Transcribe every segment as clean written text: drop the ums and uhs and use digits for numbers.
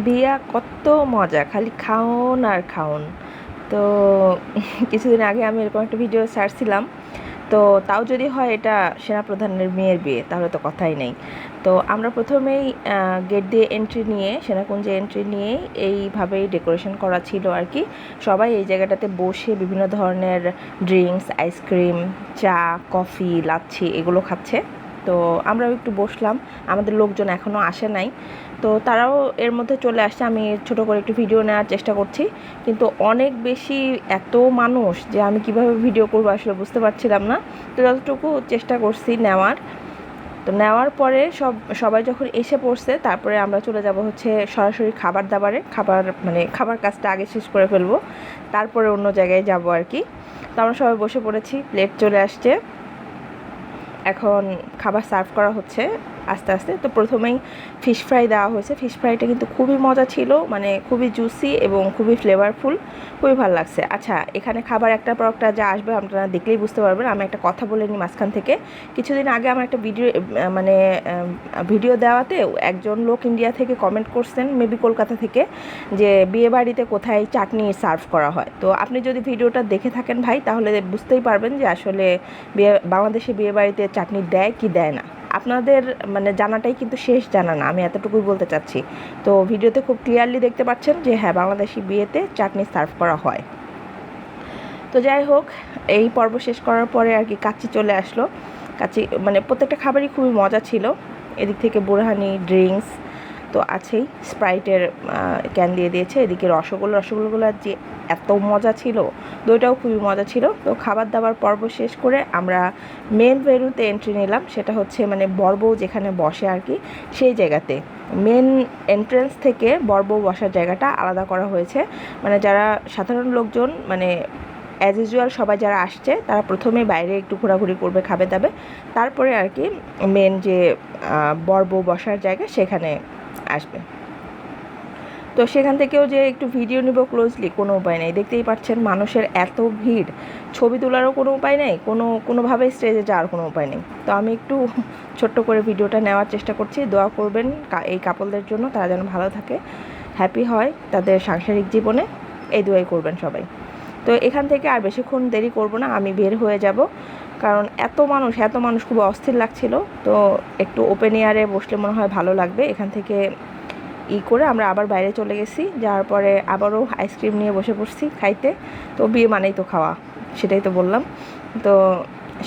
বিয়া কত মজা, খালি খাওন আর খাওন। তো কিছুদিন আগে আমি এরকম একটা ভিডিও ছাড়ছিলাম। তো তাও যদি হয় এটা সেনাপ্রধানের মেয়ের বিয়ে, তাহলে তো কথাই নেই। তো আমরা প্রথমেই গেট দিয়ে এন্ট্রি নিয়ে, সেনাকুঞ্জে এন্ট্রি নিয়ে এইভাবেই ডেকোরেশন করা ছিল আর কি। সবাই এই জায়গাটাতে বসে বিভিন্ন ধরনের ড্রিঙ্কস, আইসক্রিম, চা, কফি, লাচ্ছি এগুলো খাচ্ছে। তো আমরাও একটু বসলাম, আমাদের লোকজন এখনও আসে নাই। তো তারাও এর মধ্যে চলে আসছে, আমি ছোট করে একটু ভিডিও নেওয়ার চেষ্টা করছি। কিন্তু অনেক বেশি, এত মানুষ যে আমি কিভাবে ভিডিও করবো আসলে বুঝতে পারছিলাম না। তো যতটুকু চেষ্টা করছি নেওয়ার। তো নেওয়ার পরে সবাই যখন এসে পড়ছে, তারপরে আমরা চলে যাব হচ্ছে সরাসরি খাবার দাবারে। খাবার কাজটা আগে শেষ করে ফেলবো, তারপরে অন্য জায়গায় যাব আর কি। তো আমরা সবাই বসে পড়েছি, প্লেট চলে আসছে, এখন খাবার সার্ভ করা হচ্ছে আস্তে আস্তে। তো প্রথমেই ফিশ ফ্রাই দেওয়া হয়েছে। ফিশ ফ্রাইটা কিন্তু খুবই মজা ছিল, মানে খুবই জুসি এবং খুবই ফ্লেভারফুল, খুবই ভালো লাগছে। আচ্ছা, এখানে খাবার একটার পর একটা যা আসবে আপনারা দেখলেই বুঝতে পারবেন। আমি একটা কথা বলে নিই মাঝখান থেকে। কিছুদিন আগে আমার একটা ভিডিও দেওয়াতে একজন লোক ইন্ডিয়া থেকে কমেন্ট করছেন, মেবি কলকাতা থেকে, যে বিয়েবাড়িতে কোথায় চাটনি সার্ভ করা হয়। তো আপনি যদি ভিডিওটা দেখে থাকেন ভাই, তাহলে বুঝতেই পারবেন যে আসলে বাংলাদেশে বিয়েবাড়িতে চাটনি দেয় কি দেয় না। আপনাদের জানাটাই কিন্তু শেষ জানা না, আমি এতটুকুই বলতে চাচ্ছি। তো ভিডিওতে খুব ক্লিয়ারলি দেখতে পাচ্ছেন যে হ্যাঁ, বাংলাদেশি বিয়েতে চাটনি সার্ভ করা হয়। তো যাই হোক, এই পর্ব শেষ করার পরে আর কি কাচ্চি চলে আসলো। কাচ্চি প্রত্যেকটা খাবারই খুবই মজা ছিল। এদিক থেকে বুরহানি, ড্রিঙ্কস তো আছেই, স্প্রাইটের ক্যান দিয়ে দিয়েছে। এদিকে রসগোল্লার যে এত মজা ছিল, দইটাও খুবই মজা ছিল। তো খাবার দাবার পর্ব শেষ করে আমরা মেন ভেন্যুতে এন্ট্রি নিলাম। সেটা হচ্ছে বরবউ যেখানে বসে আর কি, সেই জায়গাতে মেন এন্ট্রেন্স থেকে বরবউ বসার জায়গাটা আলাদা করা হয়েছে। যারা সাধারণ লোকজন, অ্যাজ ইউজুয়াল সবাই যারা আসছে, তারা প্রথমে বাইরে একটু ঘোরাঘুরি করবে, খাবে দাবে, তারপরে আর কি মেন যে বরবউ বসার জায়গা সেখানে আসবে। তো সেখান থেকেও যে একটু ভিডিও নিব ক্লোজলি, কোনো উপায় নেই। দেখতেই পাচ্ছেন মানুষের এত ভিড়, ছবি তোলারও কোনো উপায় নেই, কোনোভাবে স্টেজে যাওয়ার কোনো উপায় নেই। তো আমি একটু ছোট্ট করে ভিডিওটা নেওয়ার চেষ্টা করছি। দোয়া করবেন এই কাপলদের জন্য, তারা যেন ভালো থাকে, হ্যাপি হয় তাদের সাংসারিক জীবনে, এই দোয়াই করবেন সবাই। তো এখান থেকে আর বেশিক্ষণ দেরি করব না, আমি বের হয়ে যাব, কারণ এত মানুষ খুব অস্থির লাগছিল। তো একটু ওপেন এয়ারে বসলে মনে হয় ভালো লাগবে। এখান থেকে করে আমরা আবার বাইরে চলে গেছি, যাওয়ার পরে আবারও আইসক্রিম নিয়ে বসে পড়ছি খাইতে। তো বিয়ে মানেই তো খাওয়া, সেটাই তো বললাম। তো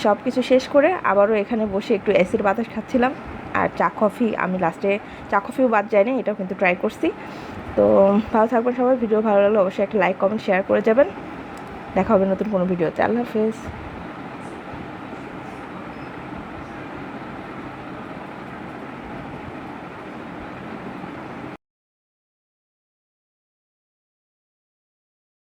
সব কিছু শেষ করে আবারও এখানে বসে একটু এসির বাতাস খাচ্ছিলাম। আর চা কফি, আমি লাস্টে চা কফিও বাদ যায়নি, এটাও কিন্তু ট্রাই করছি। তো ভালো থাকবেন সবাই, ভিডিও ভালো লাগলে অবশ্যই একটা লাইক, কমেন্ট, শেয়ার করে যাবেন। দেখা হবে নতুন কোনো ভিডিওতে। আল্লাহ হাফেজ।